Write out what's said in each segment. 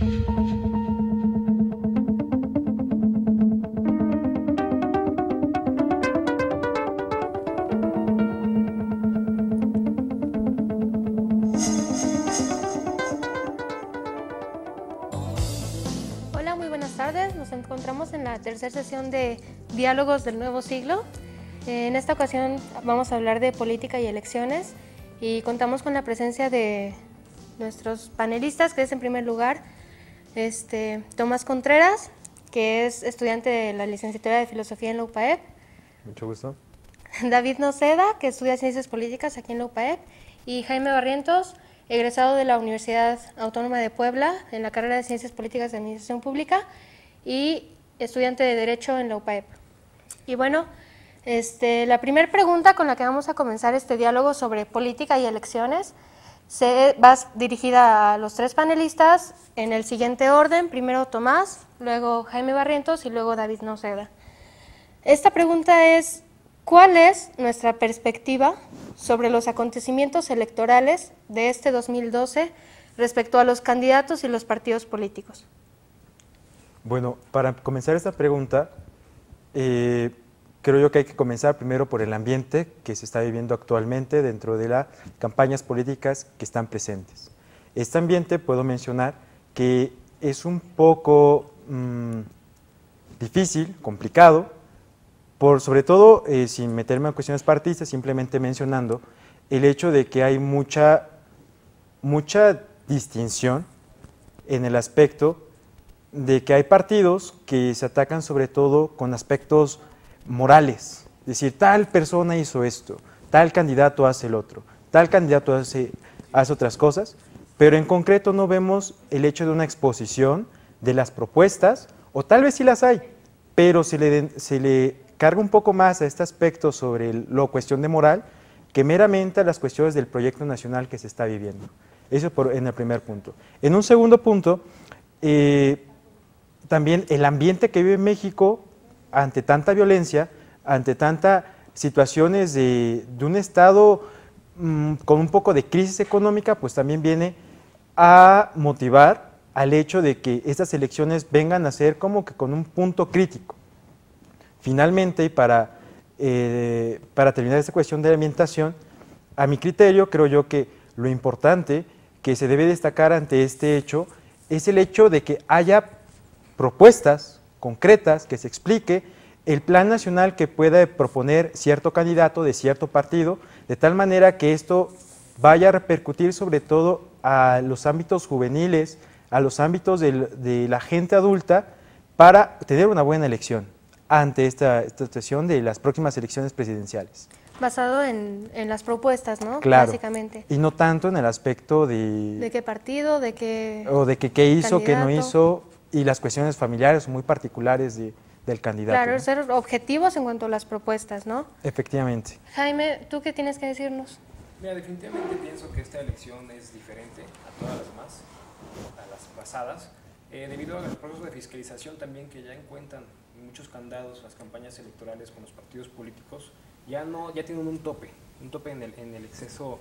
Hola, muy buenas tardes. Nos encontramos en la tercera sesión de Diálogos del Nuevo Siglo. En esta ocasión vamos a hablar de política y elecciones y contamos con la presencia de nuestros panelistas, que es en primer lugar Tomás Contreras, que es estudiante de la licenciatura de Filosofía en la UPAEP. Mucho gusto. David Noceda, que estudia Ciencias Políticas aquí en la UPAEP, y Jaime Barrientos, egresado de la Universidad Autónoma de Puebla en la carrera de Ciencias Políticas de Administración Pública y estudiante de Derecho en la UPAEP. Y bueno, la primera pregunta con la que vamos a comenzar este diálogo sobre política y elecciones va dirigida a los tres panelistas en el siguiente orden: primero Tomás, luego Jaime Barrientos y luego David Noceda. Esta pregunta es: ¿cuál es nuestra perspectiva sobre los acontecimientos electorales de este 2012 respecto a los candidatos y los partidos políticos? Bueno, para comenzar esta pregunta, creo yo que hay que comenzar primero por el ambiente que se está viviendo actualmente dentro de las campañas políticas que están presentes. Este ambiente puedo mencionar que es un poco difícil, complicado, sobre todo, sin meterme en cuestiones partidistas, simplemente mencionando el hecho de que hay mucha distinción en el aspecto de que hay partidos que se atacan sobre todo con aspectos morales, es decir, tal persona hizo esto, tal candidato hace el otro, tal candidato hace otras cosas, pero en concreto no vemos el hecho de una exposición de las propuestas, o tal vez sí las hay, pero se le carga un poco más a este aspecto sobre la cuestión de moral que meramente a las cuestiones del proyecto nacional que se está viviendo. Eso en el primer punto. En un segundo punto, también el ambiente que vive México ante tanta violencia, ante tantas situaciones de un Estado con un poco de crisis económica, pues también viene a motivar al hecho de que estas elecciones vengan a ser como que con un punto crítico. Finalmente, y para terminar esta cuestión de la ambientación, a mi criterio, creo yo que lo importante que se debe destacar ante este hecho es el hecho de que haya propuestas concretas, que se explique el plan nacional que pueda proponer cierto candidato de cierto partido, de tal manera que esto vaya a repercutir sobre todo a los ámbitos juveniles, a los ámbitos de la gente adulta, para tener una buena elección ante esta situación de las próximas elecciones presidenciales. Basado en las propuestas, ¿no? Claro, básicamente. Y no tanto en el aspecto de... ¿De qué partido? ¿De qué o de que qué hizo, qué no candidato? hizo, y las cuestiones familiares muy particulares del candidato. Claro, ¿no? ser objetivos en cuanto a las propuestas, ¿no? Efectivamente. Jaime, ¿tú qué tienes que decirnos? Mira, definitivamente pienso que esta elección es diferente a todas las demás, a las pasadas, debido al proceso de fiscalización también que ya encuentran muchos candados las campañas electorales con los partidos políticos, ya tienen un tope en el exceso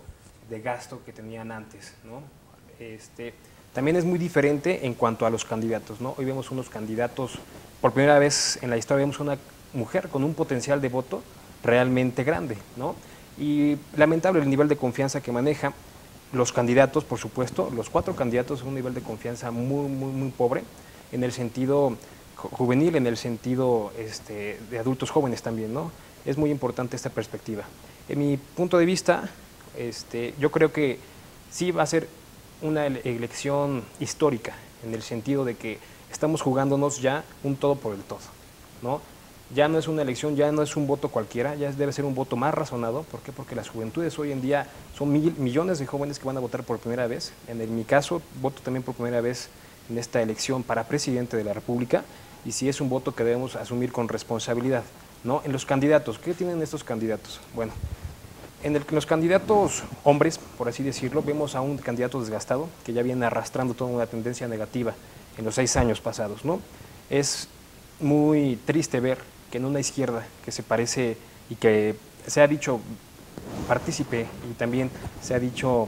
de gasto que tenían antes, ¿no? También es muy diferente en cuanto a los candidatos, ¿no? Hoy vemos unos candidatos, por primera vez en la historia vemos una mujer con un potencial de voto realmente grande, ¿no? Y lamentable el nivel de confianza que maneja los candidatos, por supuesto, los 4 candidatos, un nivel de confianza muy pobre, en el sentido juvenil, en el sentido de adultos jóvenes también, ¿no? Es muy importante esta perspectiva. En mi punto de vista, yo creo que sí va a ser una elección histórica, en el sentido de que estamos jugándonos ya un todo por el todo, ¿no? Ya no es una elección, ya no es un voto cualquiera, ya debe ser un voto más razonado. ¿Por qué? Porque las juventudes hoy en día son millones de jóvenes que van a votar por primera vez. En mi caso, voto también por primera vez en esta elección para presidente de la República, y sí es un voto que debemos asumir con responsabilidad, ¿no? En los candidatos, ¿qué tienen estos candidatos? Bueno, en los candidatos hombres, por así decirlo, vemos a un candidato desgastado que ya viene arrastrando toda una tendencia negativa en los 6 años pasados, ¿no? Es muy triste ver que en una izquierda que se parece y que se ha dicho partícipe y también se ha dicho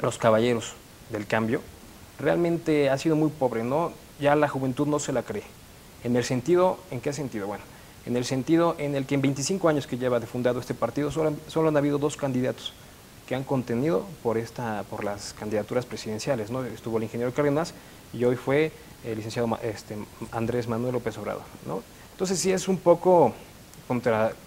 los caballeros del cambio, realmente ha sido muy pobre, ¿no? Ya la juventud no se la cree. ¿En el sentido? ¿En qué sentido? Bueno, en el sentido en el que en 25 años que lleva de fundado este partido solo han habido 2 candidatos que han contenido por las candidaturas presidenciales, ¿no? Estuvo el ingeniero Cárdenas y hoy fue el licenciado Andrés Manuel López Obrador, ¿no? Entonces sí es un poco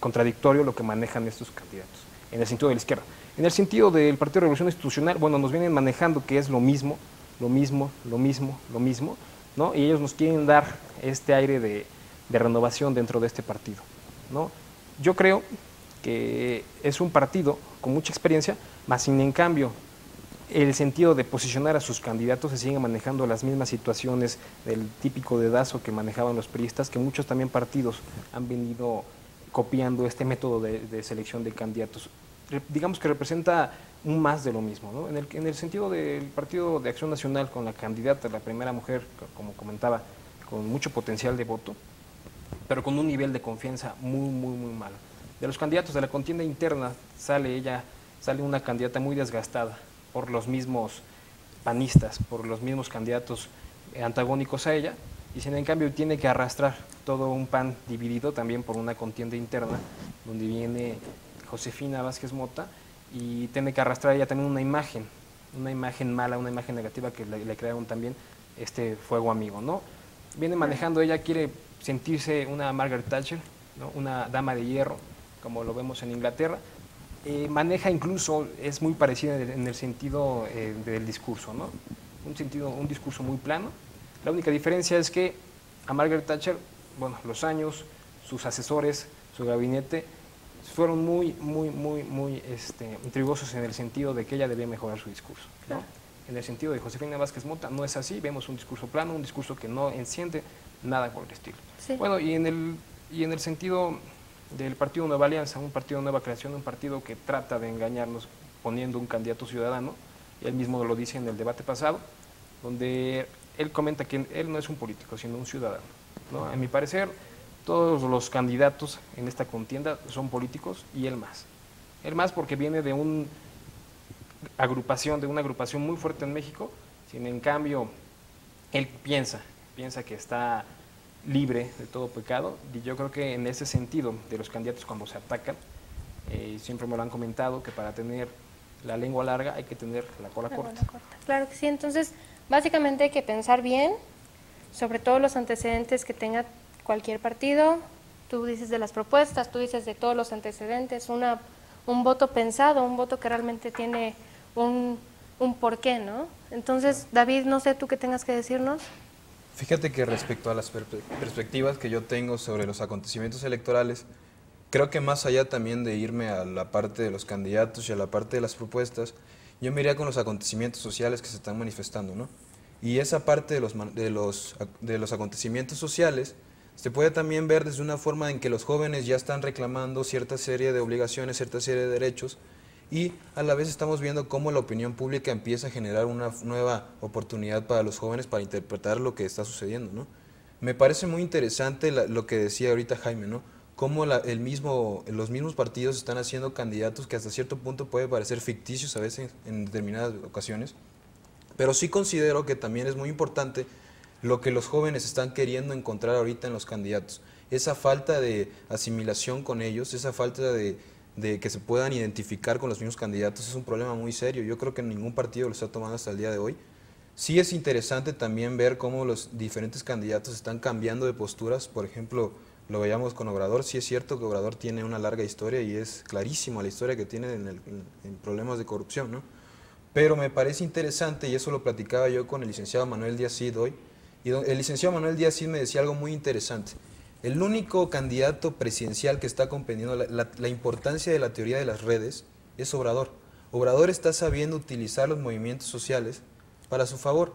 contradictorio lo que manejan estos candidatos, en el sentido de la izquierda. En el sentido del Partido de Revolución Institucional, bueno, nos vienen manejando que es lo mismo, lo mismo, lo mismo, lo mismo, ¿no? Y ellos nos quieren dar este aire de renovación dentro de este partido, ¿no? Yo creo que es un partido con mucha experiencia, más sin en cambio el sentido de posicionar a sus candidatos se siguen manejando las mismas situaciones del típico dedazo que manejaban los priistas, que muchos también partidos han venido copiando este método de selección de candidatos. Digamos que representa un más de lo mismo, ¿no? En el sentido del Partido de Acción Nacional, con la candidata, la primera mujer, como comentaba, con mucho potencial de voto, pero con un nivel de confianza muy, muy, muy malo. De los candidatos de la contienda interna sale una candidata muy desgastada por los mismos panistas, por los mismos candidatos antagónicos a ella, y sin en cambio tiene que arrastrar todo un PAN dividido también por una contienda interna, donde viene Josefina Vázquez Mota, y tiene que arrastrar ella también una imagen mala, una imagen negativa que le crearon también este fuego amigo, ¿no? Viene manejando, ella quiere sentirse una Margaret Thatcher, ¿no? Una dama de hierro, como lo vemos en Inglaterra. Maneja incluso, es muy parecida en el sentido del discurso, ¿no? Un discurso muy plano. La única diferencia es que a Margaret Thatcher, bueno, los años, sus asesores, su gabinete, fueron muy intrigosos en el sentido de que ella debía mejorar su discurso, ¿no? Claro. En el sentido de Josefina Vázquez Mota no es así, vemos un discurso plano, un discurso que no enciende nada por el estilo. Sí. Bueno, y en el sentido del Partido Nueva Alianza, un partido de nueva creación, un partido que trata de engañarnos poniendo un candidato ciudadano, él mismo lo dice en el debate pasado, donde él comenta que él no es un político, sino un ciudadano, ¿no? A mi parecer, todos los candidatos en esta contienda son políticos y él más. Él más porque viene de una agrupación muy fuerte en México, sin en cambio, él piensa que está libre de todo pecado, y yo creo que en ese sentido de los candidatos cuando se atacan, siempre me lo han comentado, que para tener la lengua larga hay que tener la cola corta. Claro que sí, entonces básicamente hay que pensar bien sobre todos los antecedentes que tenga cualquier partido. Tú dices de las propuestas, tú dices de todos los antecedentes, un voto pensado, un voto que realmente tiene un porqué, ¿no? Entonces, David, no sé tú qué tengas que decirnos. Fíjate que respecto a las perspectivas que yo tengo sobre los acontecimientos electorales, creo que más allá también de irme a la parte de los candidatos y a la parte de las propuestas, yo me iría con los acontecimientos sociales que se están manifestando, ¿no? Y esa parte de los acontecimientos sociales se puede también ver desde una forma en que los jóvenes ya están reclamando cierta serie de obligaciones, cierta serie de derechos, y a la vez estamos viendo cómo la opinión pública empieza a generar una nueva oportunidad para los jóvenes para interpretar lo que está sucediendo, ¿no? Me parece muy interesante lo que decía ahorita Jaime, ¿no? Cómo los mismos partidos están haciendo candidatos que hasta cierto punto puede parecer ficticios a veces en determinadas ocasiones, pero sí considero que también es muy importante lo que los jóvenes están queriendo encontrar ahorita en los candidatos. Esa falta de asimilación con ellos, esa falta de que se puedan identificar con los mismos candidatos es un problema muy serio. Yo creo que ningún partido lo está tomando hasta el día de hoy. Sí es interesante también ver cómo los diferentes candidatos están cambiando de posturas. Por ejemplo, lo veíamos con Obrador. Sí es cierto que Obrador tiene una larga historia y es clarísima la historia que tiene en problemas de corrupción, ¿no? Pero me parece interesante, y eso lo platicaba yo con el licenciado Manuel Díaz Cid hoy, y el licenciado Manuel Díaz Cid me decía algo muy interesante. El único candidato presidencial que está comprendiendo la importancia de la teoría de las redes es Obrador. Obrador está sabiendo utilizar los movimientos sociales para su favor.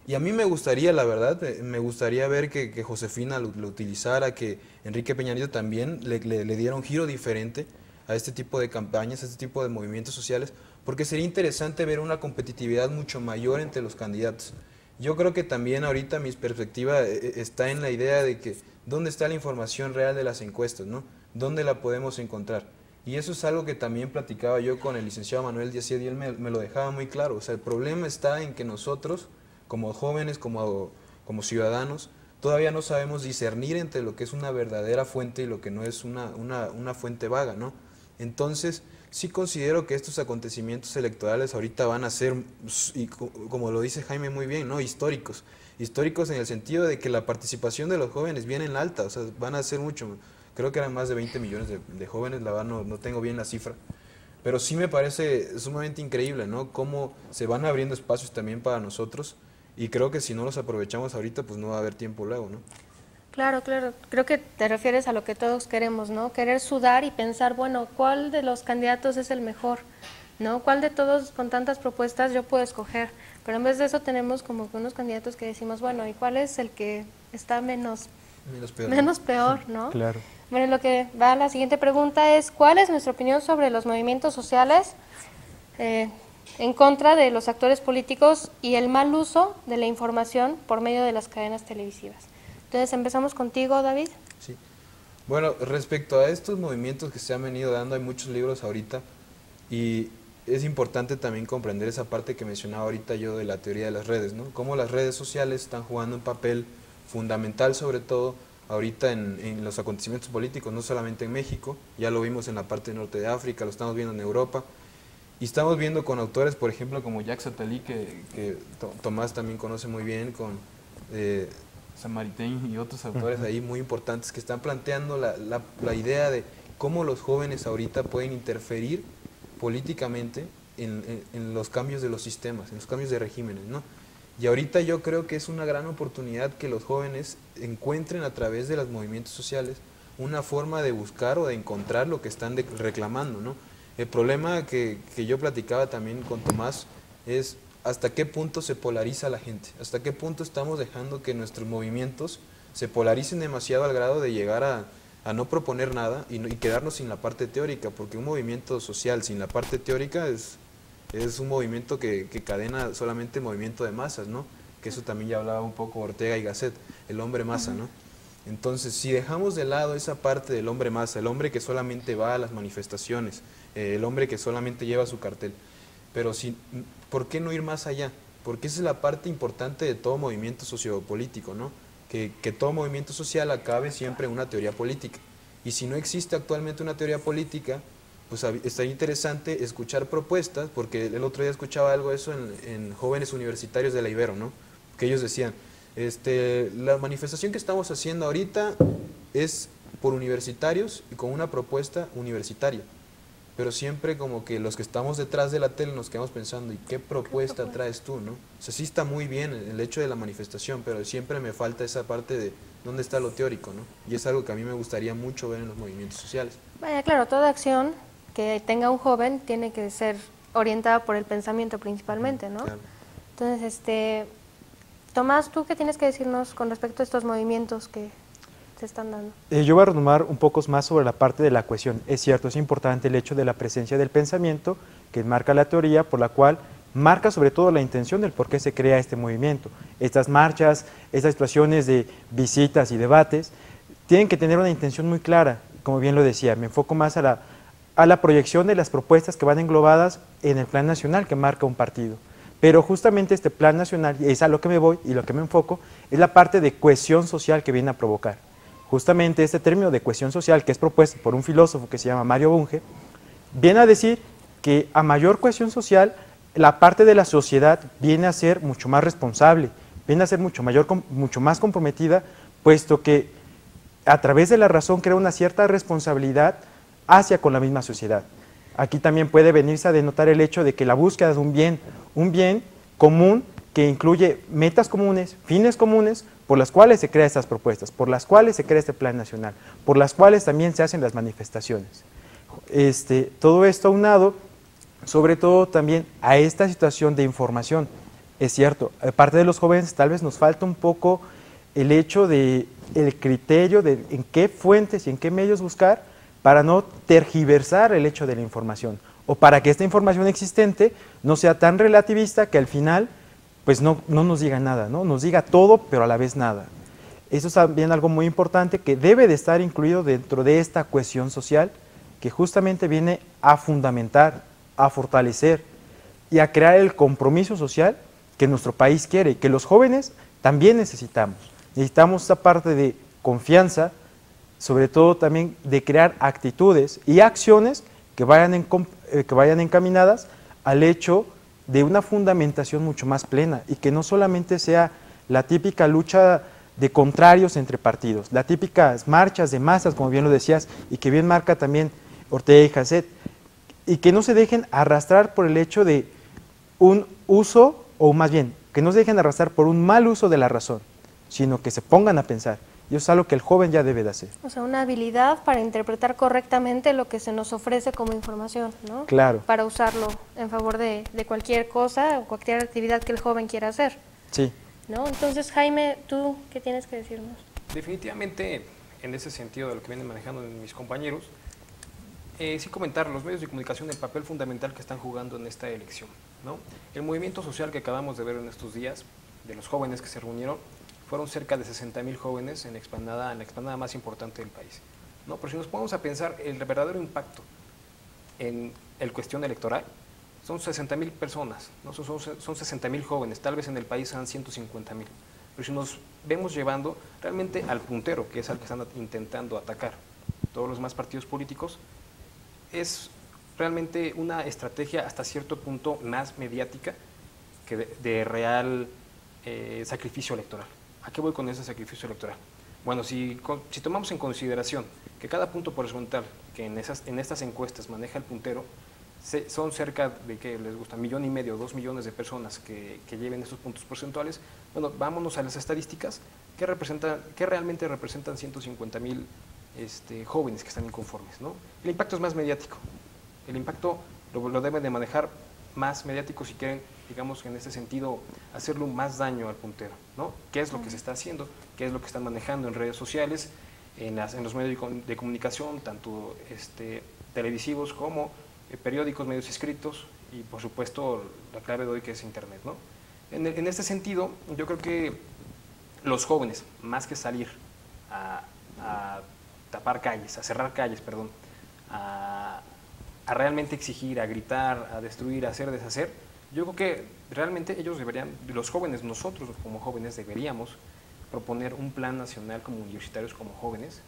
Y a mí me gustaría, la verdad, me gustaría ver que Josefina lo utilizara, que Enrique Peña Nieto también le diera un giro diferente a este tipo de campañas, a este tipo de movimientos sociales, porque sería interesante ver una competitividad mucho mayor entre los candidatos. Yo creo que también ahorita mi perspectiva está en la idea de que dónde está la información real de las encuestas, ¿no? ¿Dónde la podemos encontrar? Y eso es algo que también platicaba yo con el licenciado Manuel Díaz Cid, y él me lo dejaba muy claro. O sea, el problema está en que nosotros como jóvenes, como ciudadanos, todavía no sabemos discernir entre lo que es una verdadera fuente y lo que no es una fuente vaga, ¿no? Entonces, sí considero que estos acontecimientos electorales ahorita van a ser, y como lo dice Jaime muy bien, ¿no? Históricos en el sentido de que la participación de los jóvenes viene en alta, o sea, van a ser mucho, creo que eran más de 20 millones de jóvenes, la verdad no tengo bien la cifra, pero sí me parece sumamente increíble, ¿no? Cómo se van abriendo espacios también para nosotros, y creo que si no los aprovechamos ahorita, pues no va a haber tiempo luego, ¿no? Claro, claro. Creo que te refieres a lo que todos queremos, ¿no? Querer sudar y pensar, bueno, ¿cuál de los candidatos es el mejor? ¿No? ¿Cuál de todos con tantas propuestas yo puedo escoger? Pero en vez de eso tenemos como que unos candidatos que decimos, bueno, ¿y cuál es el que está menos peor, ¿no? Claro. Bueno, lo que va a la siguiente pregunta es, ¿cuál es nuestra opinión sobre los movimientos sociales en contra de los actores políticos y el mal uso de la información por medio de las cadenas televisivas? Entonces, empezamos contigo, David. Sí. Bueno, respecto a estos movimientos que se han venido dando, hay muchos libros ahorita y es importante también comprender esa parte que mencionaba ahorita yo de la teoría de las redes, ¿no? Cómo las redes sociales están jugando un papel fundamental, sobre todo ahorita en los acontecimientos políticos, no solamente en México, ya lo vimos en la parte norte de África, lo estamos viendo en Europa, y estamos viendo con autores, por ejemplo, como Jacques Attali, que Tomás también conoce muy bien, con Samaritain y otros autores ahí muy importantes que están planteando la idea de cómo los jóvenes ahorita pueden interferir políticamente en los cambios de los sistemas, en los cambios de regímenes, ¿no? Y ahorita yo creo que es una gran oportunidad que los jóvenes encuentren a través de los movimientos sociales una forma de buscar o de encontrar lo que están reclamando, ¿no? El problema que yo platicaba también con Tomás es hasta qué punto se polariza la gente, hasta qué punto estamos dejando que nuestros movimientos se polaricen demasiado al grado de llegar a no proponer nada y quedarnos sin la parte teórica, porque un movimiento social sin la parte teórica es un movimiento que cadena solamente movimiento de masas, ¿no? Que eso también ya hablaba un poco Ortega y Gasset, el hombre masa, ¿no? Entonces, si dejamos de lado esa parte del hombre masa, el hombre que solamente va a las manifestaciones, el hombre que solamente lleva su cartel, pero ¿por qué no ir más allá? Porque esa es la parte importante de todo movimiento sociopolítico, ¿no? Que todo movimiento social acabe siempre en una teoría política. Y si no existe actualmente una teoría política, pues estaría interesante escuchar propuestas, porque el otro día escuchaba algo de eso en jóvenes universitarios de la Ibero, ¿no? Que ellos decían, la manifestación que estamos haciendo ahorita es por universitarios y con una propuesta universitaria. Pero siempre como que los que estamos detrás de la tele nos quedamos pensando, ¿y qué propuesta traes tú, no? O sea, sí está muy bien el hecho de la manifestación, pero siempre me falta esa parte de dónde está lo teórico, ¿no? Y es algo que a mí me gustaría mucho ver en los movimientos sociales. Vaya, claro, toda acción que tenga un joven tiene que ser orientada por el pensamiento principalmente, ¿no? Claro. Entonces, Tomás, ¿tú qué tienes que decirnos con respecto a estos movimientos que se están dando? Yo voy a retomar un poco más sobre la parte de la cohesión. Es cierto, es importante el hecho de la presencia del pensamiento que marca la teoría, por la cual marca sobre todo la intención del por qué se crea este movimiento. Estas marchas, estas situaciones de visitas y debates tienen que tener una intención muy clara, como bien lo decía, me enfoco más a la proyección de las propuestas que van englobadas en el plan nacional que marca un partido. Pero justamente este plan nacional, y es a lo que me voy y lo que me enfoco, es la parte de cohesión social que viene a provocar. Justamente este término de cohesión social, que es propuesto por un filósofo que se llama Mario Bunge, viene a decir que a mayor cohesión social, la parte de la sociedad viene a ser mucho más responsable, viene a ser mucho más comprometida, puesto que a través de la razón crea una cierta responsabilidad hacia con la misma sociedad. Aquí también puede venirse a denotar el hecho de que la búsqueda de un bien común que incluye metas comunes, fines comunes, por las cuales se crean estas propuestas, por las cuales se crea este plan nacional, por las cuales también se hacen las manifestaciones. Todo esto aunado, sobre todo también a esta situación de información. Es cierto, aparte de los jóvenes tal vez nos falta un poco el hecho de el criterio de en qué fuentes y en qué medios buscar para no tergiversar el hecho de la información, o para que esta información existente no sea tan relativista que al final pues no nos diga nada, ¿no? Nos diga todo, pero a la vez nada. Eso es también algo muy importante que debe de estar incluido dentro de esta cohesión social que justamente viene a fundamentar, a fortalecer y a crear el compromiso social que nuestro país quiere, que los jóvenes también necesitamos. Necesitamos esa parte de confianza, sobre todo también de crear actitudes y acciones que vayan encaminadas al hecho de una fundamentación mucho más plena y que no solamente sea la típica lucha de contrarios entre partidos, las típicas marchas de masas, como bien lo decías, y que bien marca también Ortega y Gasset, y que no se dejen arrastrar por el hecho de un uso, o más bien, que no se dejen arrastrar por un mal uso de la razón, sino que se pongan a pensar. Y eso es algo que el joven ya debe de hacer. O sea, una habilidad para interpretar correctamente lo que se nos ofrece como información, ¿no? Claro. Para usarlo en favor de cualquier cosa o cualquier actividad que el joven quiera hacer. Sí. ¿No? Entonces, Jaime, ¿tú qué tienes que decirnos? Definitivamente, en ese sentido de lo que vienen manejando mis compañeros, sí comentar los medios de comunicación el papel fundamental que están jugando en esta elección, ¿no? El movimiento social que acabamos de ver en estos días, de los jóvenes que se reunieron, fueron cerca de 60,000 jóvenes en la explanada más importante del país, ¿no? Pero si nos ponemos a pensar el verdadero impacto en el cuestión electoral, son 60,000 personas, ¿no? Son 60,000 jóvenes, tal vez en el país sean 150,000. Pero si nos vemos llevando realmente al puntero, que es al que están intentando atacar todos los demás partidos políticos, es realmente una estrategia hasta cierto punto más mediática que de real sacrificio electoral. ¿A qué voy con ese sacrificio electoral? Bueno, si tomamos en consideración que cada punto porcentual que en estas encuestas maneja el puntero, son cerca de, que les gusta, 1,5 millones, 2 millones de personas que lleven estos puntos porcentuales. Bueno, vámonos a las estadísticas que realmente representan 150,000 jóvenes que están inconformes, ¿no? El impacto es más mediático. El impacto lo deben de manejar más mediático si quieren, digamos, en este sentido, hacerle más daño al puntero, ¿no? ¿Qué es lo que se está haciendo? ¿Qué es lo que están manejando en redes sociales, en los medios de comunicación, tanto televisivos como periódicos, medios escritos y, por supuesto, la clave de hoy que es Internet, ¿no? En este sentido, yo creo que los jóvenes, más que salir a tapar calles, a cerrar calles, perdón, a realmente exigir, a gritar, a destruir, a hacer, deshacer, yo creo que realmente ellos deberían, los jóvenes, nosotros como jóvenes deberíamos proponer un plan nacional como universitarios, como jóvenes,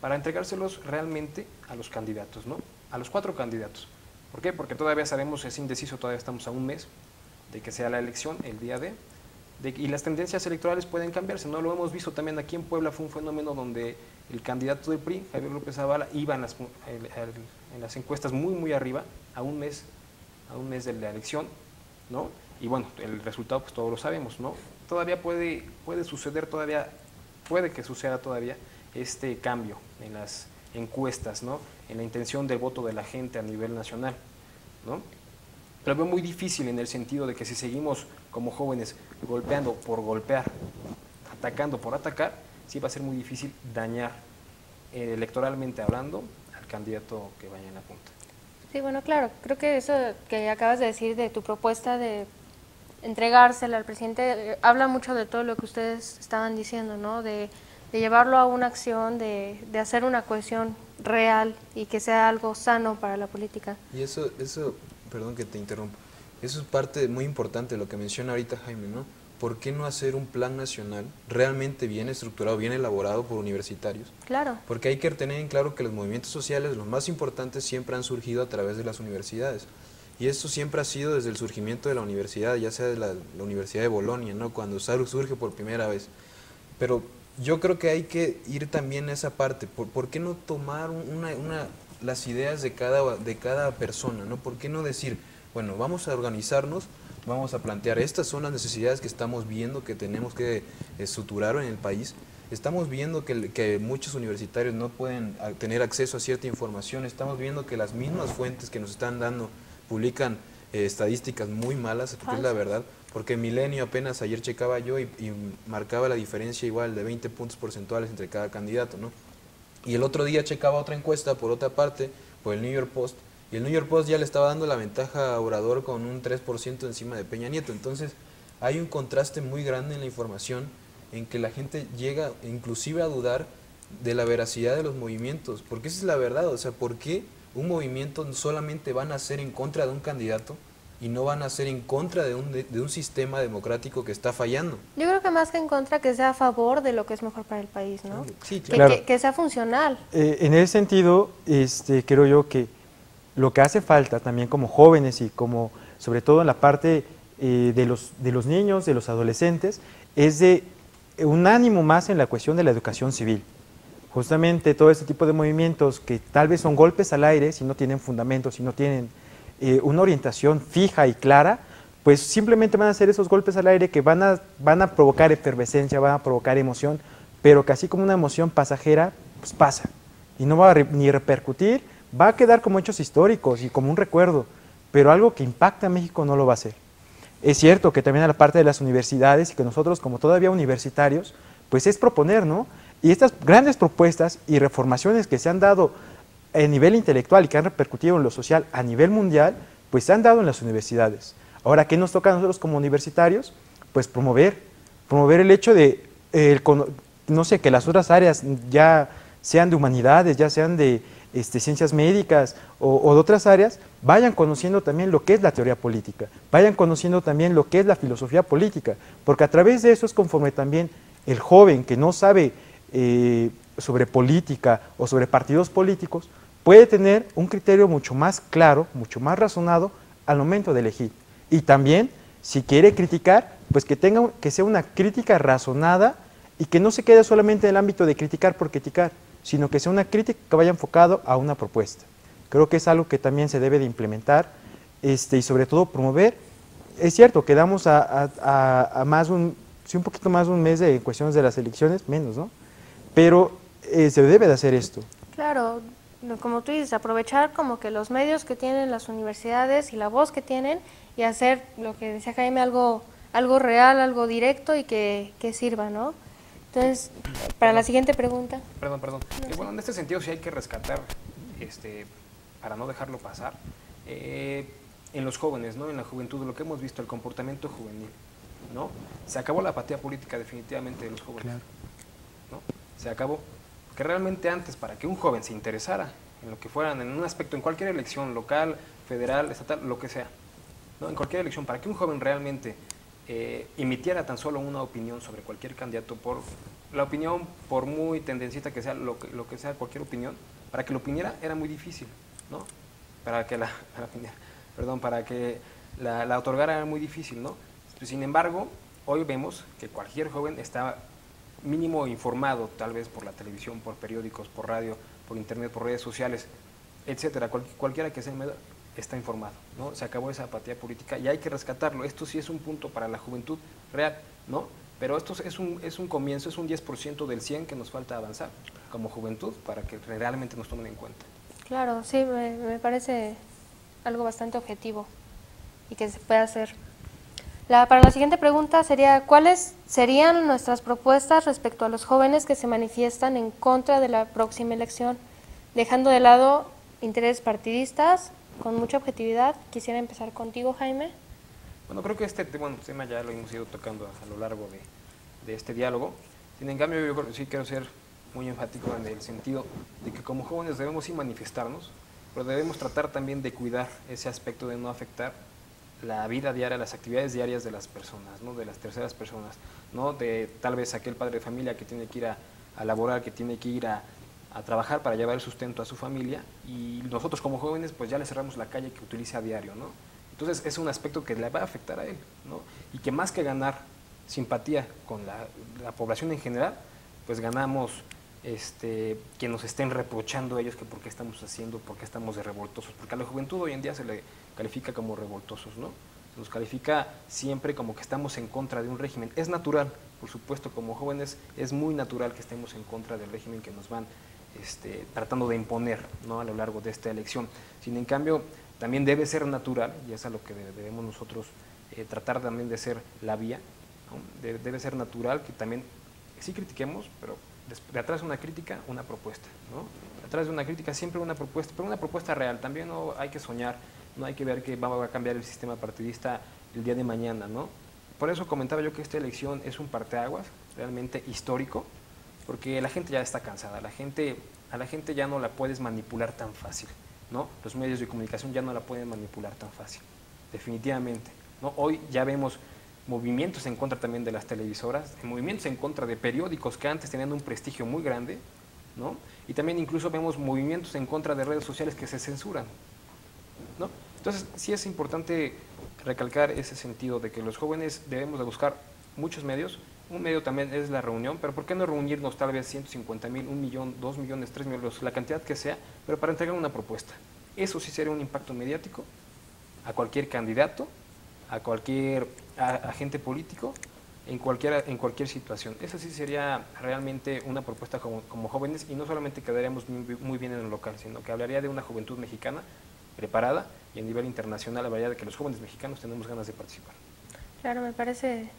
para entregárselos realmente a los candidatos, ¿no? A los 4 candidatos. ¿Por qué? Porque todavía sabemos, es indeciso, todavía estamos a un mes de que sea la elección, el día y las tendencias electorales pueden cambiarse, ¿no? Lo hemos visto también aquí en Puebla, fue un fenómeno donde el candidato del PRI, Javier López Zavala, iba en las encuestas muy arriba, a un mes de la elección, ¿no? Y bueno, el resultado pues todos lo sabemos, ¿no? Todavía puede suceder, puede que suceda todavía este cambio en las encuestas, ¿no? En la intención del voto de la gente a nivel nacional, ¿no? Lo veo muy difícil en el sentido de que si seguimos como jóvenes golpeando por golpear, atacando por atacar, sí va a ser muy difícil dañar electoralmente hablando al candidato que vaya en la punta. Sí, bueno, claro, creo que eso que acabas de decir de tu propuesta de entregársela al presidente habla mucho de todo lo que ustedes estaban diciendo, ¿no? De llevarlo a una acción, de hacer una cohesión real y que sea algo sano para la política. Y eso, perdón que te interrumpa, eso es parte muy importante de lo que menciona ahorita Jaime, ¿no? ¿Por qué no hacer un plan nacional realmente bien estructurado, bien elaborado por universitarios? Claro. Porque hay que tener en claro que los movimientos sociales, los más importantes, siempre han surgido a través de las universidades. Y esto siempre ha sido desde el surgimiento de la universidad, ya sea de la Universidad de Bolonia, ¿no? Cuando surge por primera vez. Pero yo creo que hay que ir también a esa parte. ¿Por qué no tomar las ideas de cada persona, ¿no? ¿Por qué no decir, bueno, vamos a organizarnos, vamos a plantear, estas son las necesidades que estamos viendo que tenemos que suturar en el país? Estamos viendo que muchos universitarios no pueden tener acceso a cierta información, estamos viendo que las mismas fuentes que nos están dando publican estadísticas muy malas, porque es la verdad, porque Milenio apenas ayer checaba yo y marcaba la diferencia igual de 20 puntos porcentuales entre cada candidato, ¿no? Y el otro día checaba otra encuesta, por otra parte, por el New York Post, y el New York Post ya le estaba dando la ventaja a Obrador con un 3% encima de Peña Nieto. Entonces, hay un contraste muy grande en la información, en que la gente llega inclusive a dudar de la veracidad de los movimientos, porque esa es la verdad. O sea, ¿por qué un movimiento solamente van a hacer en contra de un candidato y no van a ser en contra de un sistema democrático que está fallando. Yo creo que más que en contra, que sea a favor de lo que es mejor para el país, ¿no? Sí, Que, claro. que sea funcional. En ese sentido, creo yo que lo que hace falta también como jóvenes y como, sobre todo en la parte de los niños, de los adolescentes, es de un ánimo más en la cuestión de la educación civil. Justamente todo este tipo de movimientos que tal vez son golpes al aire, si no tienen fundamentos, si no tienen una orientación fija y clara, pues simplemente van a ser esos golpes al aire que van a provocar efervescencia, van a provocar emoción, pero que así como una emoción pasajera, pues pasa. Y no va a ni repercutir, va a quedar como hechos históricos y como un recuerdo, pero algo que impacta a México no lo va a hacer. Es cierto que también a la parte de las universidades y que nosotros como todavía universitarios, pues es proponer, ¿no? Y estas grandes propuestas y reformaciones que se han dado a nivel intelectual y que han repercutido en lo social a nivel mundial, pues se han dado en las universidades. Ahora, ¿qué nos toca a nosotros como universitarios? Pues promover el hecho de, no sé, que las otras áreas ya sean de humanidades, ya sean de ciencias médicas o de otras áreas, vayan conociendo también lo que es la teoría política, vayan conociendo también lo que es la filosofía política, porque a través de eso es conforme también el joven que no sabe sobre política o sobre partidos políticos, puede tener un criterio mucho más claro, mucho más razonado al momento de elegir. Y también, si quiere criticar, pues que sea una crítica razonada y que no se quede solamente en el ámbito de criticar por criticar, sino que sea una crítica que vaya enfocado a una propuesta. Creo que es algo que también se debe de implementar y sobre todo promover. Es cierto, quedamos a un poquito más de un mes de cuestiones de las elecciones, menos, ¿no? Pero se debe de hacer esto. Claro, como tú dices, aprovechar como que los medios que tienen las universidades y la voz que tienen y hacer lo que decía Jaime, algo real, algo directo y que sirva, ¿no? Entonces, para la siguiente pregunta. Perdón. No sé. Bueno, en este sentido sí hay que rescatar, para no dejarlo pasar, en los jóvenes, ¿no? En la juventud, lo que hemos visto, el comportamiento juvenil, ¿no? Se acabó la apatía política definitivamente de los jóvenes, Claro. ¿no? Se acabó. Que realmente antes, para que un joven se interesara en lo que fueran, en un aspecto, en cualquier elección, local, federal, estatal, lo que sea, ¿no? En cualquier elección, para que un joven realmente emitiera tan solo una opinión sobre cualquier candidato, por la opinión, por muy tendencita que sea, lo que sea, cualquier opinión, para que lo opiniera era muy difícil, ¿no? Para que la otorgara era muy difícil, ¿no? Sin embargo, hoy vemos que cualquier joven está mínimo informado, tal vez por la televisión, por periódicos, por radio, por internet, por redes sociales, etcétera, cualquiera que sea el medio, está informado, ¿no? Se acabó esa apatía política y hay que rescatarlo. Esto sí es un punto para la juventud real, ¿no? Pero esto es un comienzo, es un 10% del 100 que nos falta avanzar como juventud para que realmente nos tomen en cuenta. Claro, sí, me parece algo bastante objetivo y que se puede hacer. Para la siguiente pregunta sería, ¿cuáles serían nuestras propuestas respecto a los jóvenes que se manifiestan en contra de la próxima elección? Dejando de lado intereses partidistas, con mucha objetividad. Quisiera empezar contigo, Jaime. Bueno, creo que este tema ya lo hemos ido tocando a lo largo de este diálogo. En cambio, yo sí quiero ser muy enfático en el sentido de que como jóvenes debemos sí manifestarnos, pero debemos tratar también de cuidar ese aspecto de no afectar la vida diaria, las actividades diarias de las personas, ¿no? De las terceras personas, ¿no? De tal vez aquel padre de familia que tiene que ir a laborar, que tiene que ir a trabajar para llevar el sustento a su familia, y nosotros como jóvenes pues ya le cerramos la calle que utiliza a diario, ¿no? Entonces es un aspecto que le va a afectar a él, ¿no? Y que más que ganar simpatía con la población en general, pues ganamos que nos estén reprochando ellos que por qué estamos haciendo, por qué estamos de revoltosos, porque a la juventud hoy en día se le califica como revoltosos, ¿no? Se nos califica siempre como que estamos en contra de un régimen. Es natural, por supuesto, como jóvenes es muy natural que estemos en contra del régimen que nos van tratando de imponer, ¿no? A lo largo de esta elección. Sin en cambio, también debe ser natural, y es a lo que debemos nosotros tratar también de ser la vía, ¿no? Debe ser natural que también sí critiquemos, pero de atrás de una crítica, una propuesta, ¿no? Detrás de una crítica siempre una propuesta, pero una propuesta real. También no hay que soñar, no hay que ver que va a cambiar el sistema partidista el día de mañana, ¿no? Por eso comentaba yo que esta elección es un parteaguas realmente histórico, porque la gente ya está cansada, a la gente ya no la puedes manipular tan fácil, ¿no? Los medios de comunicación ya no la pueden manipular tan fácil. definitivamente, ¿no? Hoy ya vemos movimientos en contra también de las televisoras, movimientos en contra de periódicos que antes tenían un prestigio muy grande, ¿no? Y también incluso vemos movimientos en contra de redes sociales que se censuran, ¿no? Entonces sí es importante recalcar ese sentido de que los jóvenes debemos de buscar muchos medios. Un medio también es la reunión, pero ¿por qué no reunirnos tal vez 150,000, 1,000,000, 2,000,000, 3,000,000, la cantidad que sea, pero para entregar una propuesta? Eso sí sería un impacto mediático a cualquier candidato, a cualquier agente político, en cualquier situación. Esa sí sería realmente una propuesta como jóvenes, y no solamente quedaríamos muy bien en lo local, sino que hablaría de una juventud mexicana preparada, y a nivel internacional hablaría de que los jóvenes mexicanos tenemos ganas de participar. Claro, me parece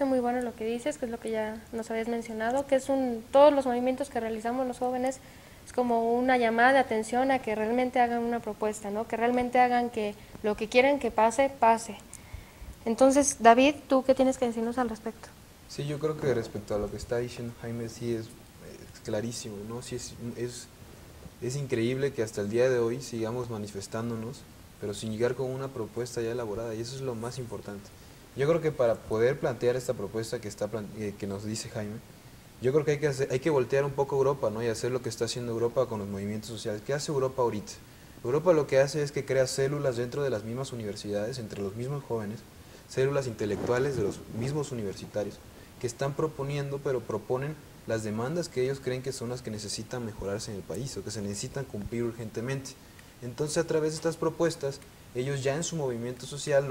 muy bueno lo que dices, que es lo que ya nos habías mencionado, que es todos los movimientos que realizamos los jóvenes es como una llamada de atención a que realmente hagan una propuesta, ¿no? Que realmente hagan que lo que quieren que pase, pase. Entonces, David, ¿tú qué tienes que decirnos al respecto? Sí, yo creo que respecto a lo que está diciendo Jaime, sí es clarísimo, ¿no? Sí es increíble que hasta el día de hoy sigamos manifestándonos, pero sin llegar con una propuesta ya elaborada, y eso es lo más importante. Yo creo que para poder plantear esta propuesta que nos dice Jaime, yo creo que hay que voltear un poco Europa, ¿no? Y hacer lo que está haciendo Europa con los movimientos sociales. ¿Qué hace Europa ahorita? Europa lo que hace es que crea células dentro de las mismas universidades, entre los mismos jóvenes, células intelectuales de los mismos universitarios, que están proponiendo, pero proponen las demandas que ellos creen que son las que necesitan mejorarse en el país, o que se necesitan cumplir urgentemente. Entonces, a través de estas propuestas, ellos ya en su movimiento social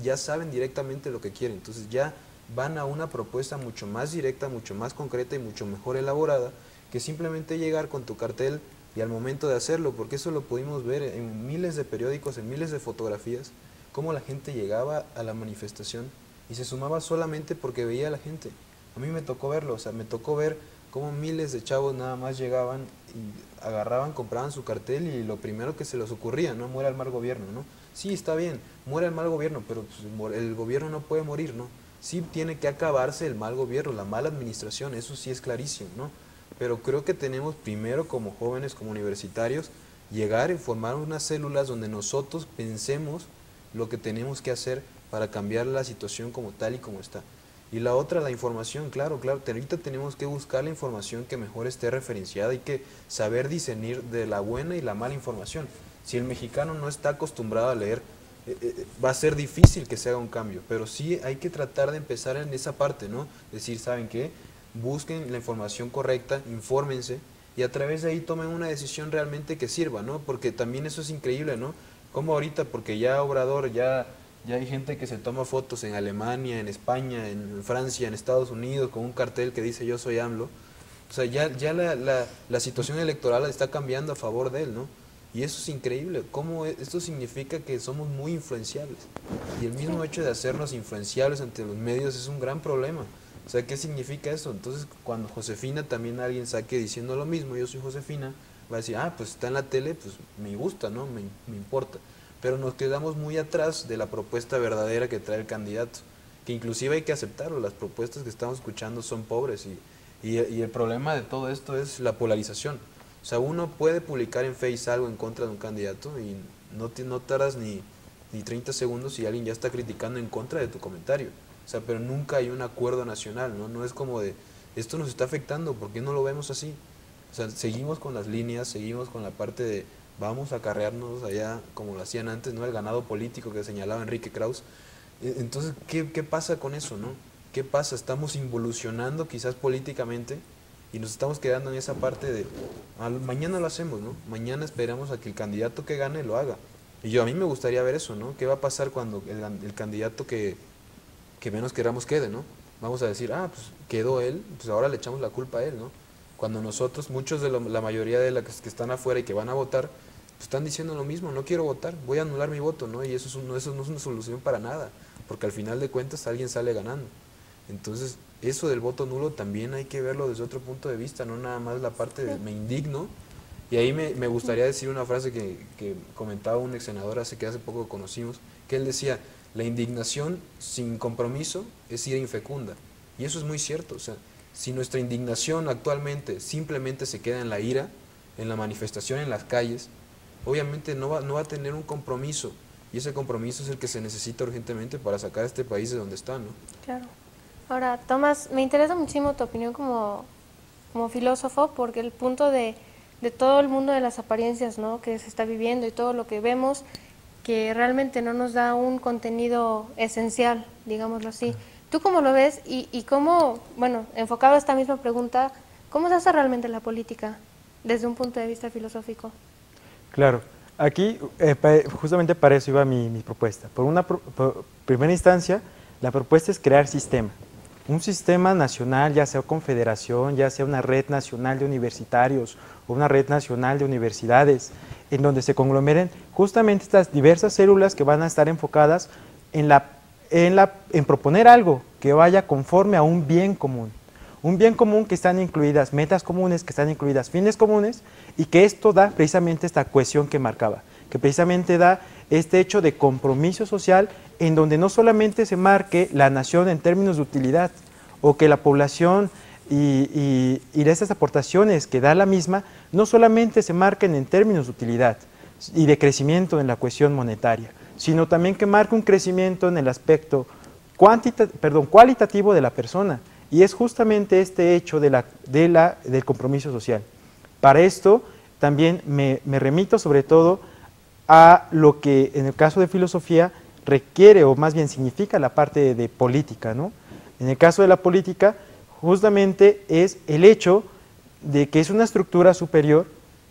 ya saben directamente lo que quieren, entonces ya van a una propuesta mucho más directa, mucho más concreta y mucho mejor elaborada, que simplemente llegar con tu cartel y al momento de hacerlo, porque eso lo pudimos ver en miles de periódicos, en miles de fotografías, cómo la gente llegaba a la manifestación y se sumaba solamente porque veía a la gente. A mí me tocó verlo, o sea, me tocó ver cómo miles de chavos nada más llegaban y agarraban, compraban su cartel y lo primero que se les ocurría, ¿no? Muera el mal gobierno, ¿no? Sí, está bien, muera el mal gobierno, pero pues, el gobierno no puede morir, ¿no? Sí tiene que acabarse el mal gobierno, la mala administración, eso sí es clarísimo, ¿no? Pero creo que tenemos primero como jóvenes, como universitarios, llegar y formar unas células donde nosotros pensemos lo que tenemos que hacer para cambiar la situación como tal y como está. Y la otra, la información, claro, ahorita tenemos que buscar la información que mejor esté referenciada, hay que saber discernir de la buena y la mala información. Si el mexicano no está acostumbrado a leer, va a ser difícil que se haga un cambio, pero sí hay que tratar de empezar en esa parte, ¿no? Decir, ¿saben qué? Busquen la información correcta, infórmense, y a través de ahí tomen una decisión realmente que sirva, ¿no? Porque también eso es increíble, ¿no? Como ahorita, porque ya Obrador, ya hay gente que se toma fotos en Alemania, en España, en Francia, en Estados Unidos, con un cartel que dice yo soy AMLO. O sea, ya la situación electoral está cambiando a favor de él, ¿no? Y eso es increíble, cómo esto significa que somos muy influenciables. Y el mismo hecho de hacernos influenciables ante los medios es un gran problema. O sea, ¿qué significa eso? Entonces, cuando Josefina también alguien saque diciendo lo mismo, yo soy Josefina, va a decir, ah, pues está en la tele, pues me gusta, ¿no? Me importa. Pero nos quedamos muy atrás de la propuesta verdadera que trae el candidato, que inclusive hay que aceptarlo, las propuestas que estamos escuchando son pobres y el problema de todo esto es la polarización. O sea, uno puede publicar en Face algo en contra de un candidato y no tardas ni 30 segundos y alguien ya está criticando en contra de tu comentario. O sea, pero nunca hay un acuerdo nacional, ¿no? No es como de, esto nos está afectando, ¿por qué no lo vemos así? O sea, seguimos con las líneas, seguimos con la parte de vamos a acarrearnos allá como lo hacían antes, ¿no? El ganado político que señalaba Enrique Krauss. Entonces, ¿qué pasa con eso, no? ¿Qué pasa? Estamos involucionando quizás políticamente y nos estamos quedando en esa parte de mañana lo hacemos, ¿no? Mañana esperamos a que el candidato que gane lo haga. Y a mí me gustaría ver eso, ¿no? ¿Qué va a pasar cuando el candidato que menos queramos quede, ¿no? Vamos a decir, pues quedó él, pues ahora le echamos la culpa a él, ¿no? Cuando nosotros, muchos de la mayoría de los que están afuera y que van a votar, pues están diciendo lo mismo, no quiero votar, voy a anular mi voto, ¿no? Y eso no es una solución para nada, porque al final de cuentas alguien sale ganando. Entonces, eso del voto nulo también hay que verlo desde otro punto de vista, no nada más la parte de me indigno. Y ahí me gustaría decir una frase que comentaba un ex senador hace poco conocimos, que él decía, la indignación sin compromiso es ira infecunda. Y eso es muy cierto, o sea, si nuestra indignación actualmente simplemente se queda en la ira, en la manifestación en las calles, obviamente no va a tener un compromiso y ese compromiso es el que se necesita urgentemente para sacar a este país de donde está, ¿no? Claro. Ahora, Tomás, me interesa muchísimo tu opinión como filósofo, porque el punto de todo el mundo de las apariencias, ¿no?, que se está viviendo y todo lo que vemos, que realmente no nos da un contenido esencial, digámoslo así. ¿Tú cómo lo ves y cómo, bueno, enfocado a esta misma pregunta, cómo se hace realmente la política desde un punto de vista filosófico? Claro, aquí justamente para eso iba mi propuesta. Por primera instancia, la propuesta es crear sistema. Un sistema nacional, ya sea confederación, ya sea una red nacional de universitarios o una red nacional de universidades, en donde se conglomeren justamente estas diversas células que van a estar enfocadas en proponer algo que vaya conforme a un bien común. Un bien común que están incluidas metas comunes, que están incluidas fines comunes, y que esto da precisamente esta cohesión que marcaba, que precisamente da este hecho de compromiso social en donde no solamente se marque la nación en términos de utilidad, o que la población y de esas aportaciones que da la misma, no solamente se marquen en términos de utilidad y de crecimiento en la cohesión monetaria, sino también que marque un crecimiento en el aspecto cualitativo de la persona, y es justamente este hecho del compromiso social. Para esto también me remito sobre todo a lo que en el caso de filosofía requiere, o más bien significa, la parte de política, ¿no? En el caso de la política, justamente es el hecho de que es una estructura superior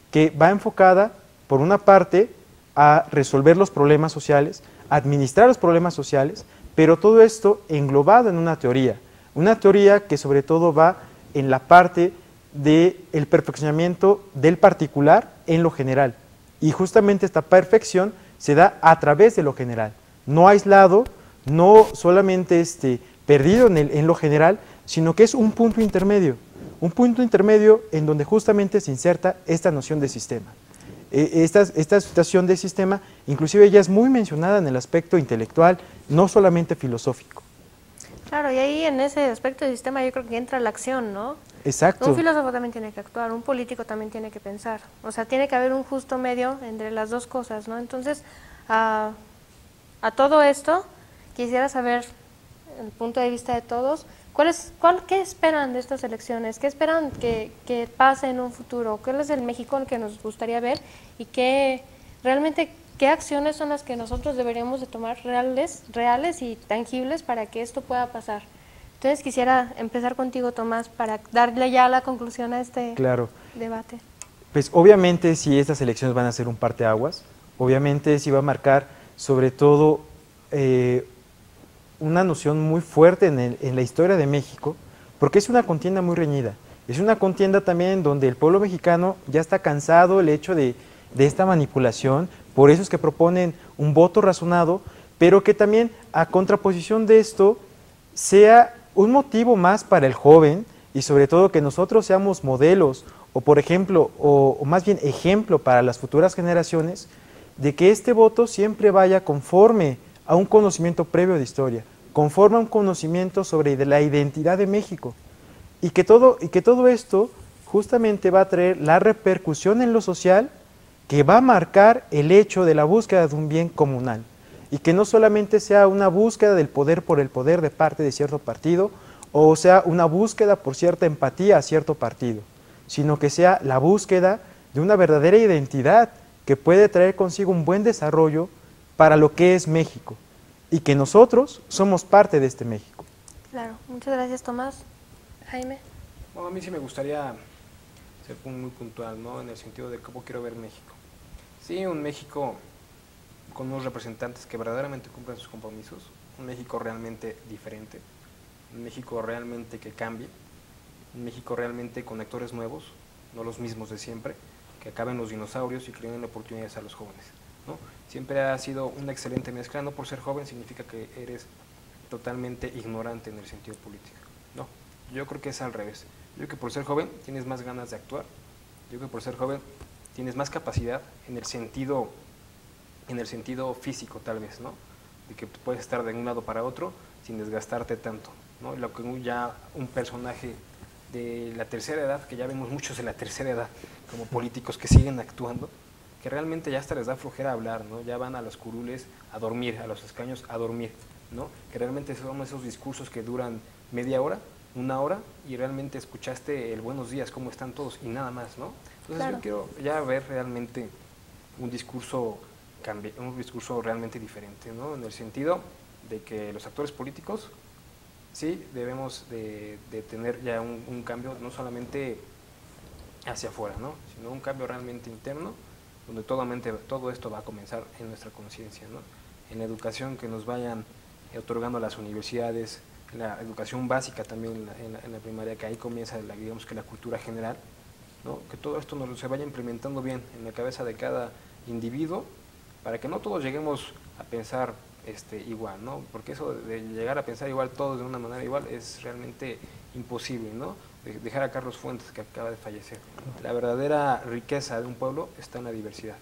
que va enfocada, por una parte, a resolver los problemas sociales, a administrar los problemas sociales, pero todo esto englobado en una teoría que sobre todo va en la parte del perfeccionamiento del particular en lo general. Y justamente esta perfección se da a través de lo general, no aislado, no solamente perdido en lo general, sino que es un punto intermedio en donde justamente se inserta esta noción de sistema. Esta situación de sistema, inclusive ya es muy mencionada en el aspecto intelectual, no solamente filosófico. Claro, y ahí en ese aspecto de sistema yo creo que entra la acción, ¿no? Exacto. Un filósofo también tiene que actuar, un político también tiene que pensar, o sea, tiene que haber un justo medio entre las dos cosas, ¿no? Entonces, a todo esto, quisiera saber, el punto de vista de todos, ¿qué esperan de estas elecciones? ¿Qué esperan que pase en un futuro? ¿Cuál es el México que nos gustaría ver? Y qué acciones son las que nosotros deberíamos de tomar reales y tangibles para que esto pueda pasar? Entonces quisiera empezar contigo, Tomás, para darle ya la conclusión a este debate. Pues obviamente si estas elecciones van a ser un parteaguas, obviamente sí va a marcar sobre todo una noción muy fuerte en la historia de México, porque es una contienda muy reñida. Es una contienda también donde el pueblo mexicano ya está cansado del hecho de esta manipulación, por eso es que proponen un voto razonado, pero que también a contraposición de esto sea un motivo más para el joven, y sobre todo que nosotros seamos modelos, o por ejemplo, o más bien ejemplo para las futuras generaciones, de que este voto siempre vaya conforme a un conocimiento previo de historia, conforme a un conocimiento sobre la identidad de México, y que todo esto justamente va a traer la repercusión en lo social que va a marcar el hecho de la búsqueda de un bien comunal, y que no solamente sea una búsqueda del poder por el poder de parte de cierto partido, o sea, una búsqueda por cierta empatía a cierto partido, sino que sea la búsqueda de una verdadera identidad que puede traer consigo un buen desarrollo para lo que es México, y que nosotros somos parte de este México. Claro, muchas gracias, Tomás. Jaime. Bueno, a mí sí me gustaría ser muy puntual, ¿no? En el sentido de cómo quiero ver México. Sí, un México con unos representantes que verdaderamente cumplan sus compromisos, un México realmente diferente, un México realmente que cambie, un México realmente con actores nuevos, no los mismos de siempre, que acaben los dinosaurios y creen oportunidades a los jóvenes, ¿no? Siempre ha sido una excelente mezcla, no por ser joven significa que eres totalmente ignorante en el sentido político, no, yo creo que es al revés. Yo creo que por ser joven tienes más ganas de actuar, yo creo que por ser joven tienes más capacidad en el sentido físico tal vez, ¿no? De que puedes estar de un lado para otro sin desgastarte tanto, ¿no? Lo que ya un personaje de la tercera edad, que ya vemos muchos de la tercera edad como políticos que siguen actuando, que realmente ya hasta les da flojera hablar, ¿no? Ya van a los curules a dormir, a los escaños a dormir, ¿no? Que realmente son esos discursos que duran media hora, una hora, y realmente escuchaste el buenos días, cómo están todos, y nada más, ¿no? Entonces Claro. yo quiero ya ver realmente un discurso realmente diferente, ¿no? En el sentido de que los actores políticos sí debemos de tener ya un cambio, no solamente hacia afuera, ¿no? Sino un cambio realmente interno, donde todo esto va a comenzar en nuestra conciencia, ¿no? En la educación que nos vayan otorgando las universidades, en la educación básica también en la primaria, que ahí comienza digamos que la cultura general, ¿no? Que todo esto se vaya implementando bien en la cabeza de cada individuo, para que no todos lleguemos a pensar igual, ¿no? Porque eso de llegar a pensar igual todos de una manera igual es realmente imposible, ¿no? Dejar a Carlos Fuentes, que acaba de fallecer. La verdadera riqueza de un pueblo está en la diversidad,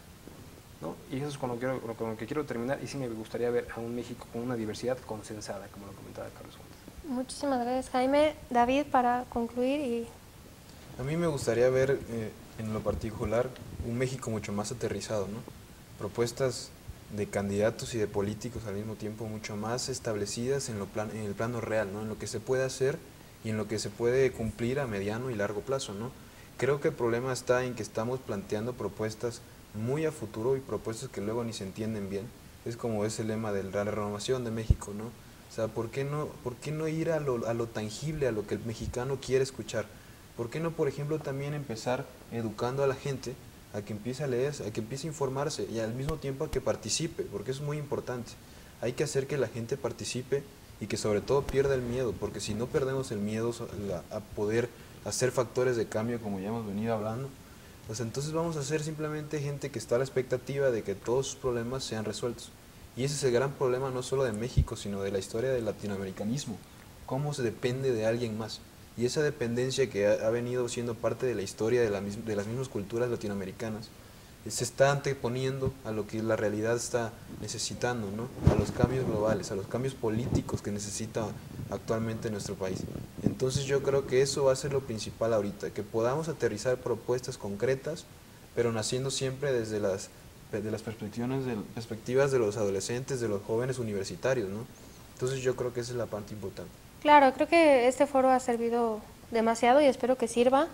¿no? Y eso es con lo que quiero terminar, y sí me gustaría ver a un México con una diversidad consensada, como lo comentaba Carlos Fuentes. Muchísimas gracias, Jaime. David, para concluir y... A mí me gustaría ver en lo particular un México mucho más aterrizado, ¿no? Propuestas de candidatos y de políticos al mismo tiempo mucho más establecidas en el plano real, ¿no? En lo que se puede hacer y en lo que se puede cumplir a mediano y largo plazo, ¿no? Creo que el problema está en que estamos planteando propuestas muy a futuro y propuestas que luego ni se entienden bien. Es como ese lema de la renovación de México, ¿no? O sea, por qué no ir a lo tangible, a lo que el mexicano quiere escuchar? ¿Por qué no, por ejemplo, también empezar educando a la gente a que empiece a leer, a que empiece a informarse y al mismo tiempo a que participe? Porque es muy importante. Hay que hacer que la gente participe y que sobre todo pierda el miedo, porque si no perdemos el miedo a poder hacer factores de cambio, como ya hemos venido hablando, pues entonces vamos a ser simplemente gente que está a la expectativa de que todos sus problemas sean resueltos. Y ese es el gran problema no solo de México, sino de la historia del latinoamericanismo. Cómo se depende de alguien más. Y esa dependencia que ha venido siendo parte de la historia de las mismas culturas latinoamericanas, se está anteponiendo a lo que la realidad está necesitando, ¿no? A los cambios globales, a los cambios políticos que necesita actualmente nuestro país. Entonces yo creo que eso va a ser lo principal ahorita, que podamos aterrizar propuestas concretas, pero naciendo siempre desde las perspectivas de los adolescentes, de los jóvenes universitarios, ¿no? Entonces yo creo que esa es la parte importante. Claro, creo que este foro ha servido demasiado y espero que sirva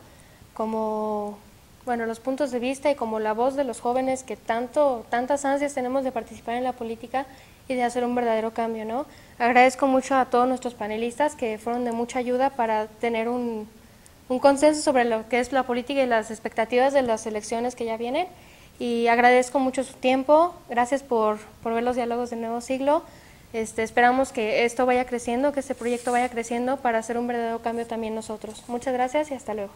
como, bueno, los puntos de vista y como la voz de los jóvenes que tantas ansias tenemos de participar en la política y de hacer un verdadero cambio, ¿no? Agradezco mucho a todos nuestros panelistas que fueron de mucha ayuda para tener un consenso sobre lo que es la política y las expectativas de las elecciones que ya vienen, y agradezco mucho su tiempo. Gracias por ver los diálogos del nuevo siglo. Esperamos que esto vaya creciendo, que este proyecto vaya creciendo para hacer un verdadero cambio también nosotros. Muchas gracias y hasta luego.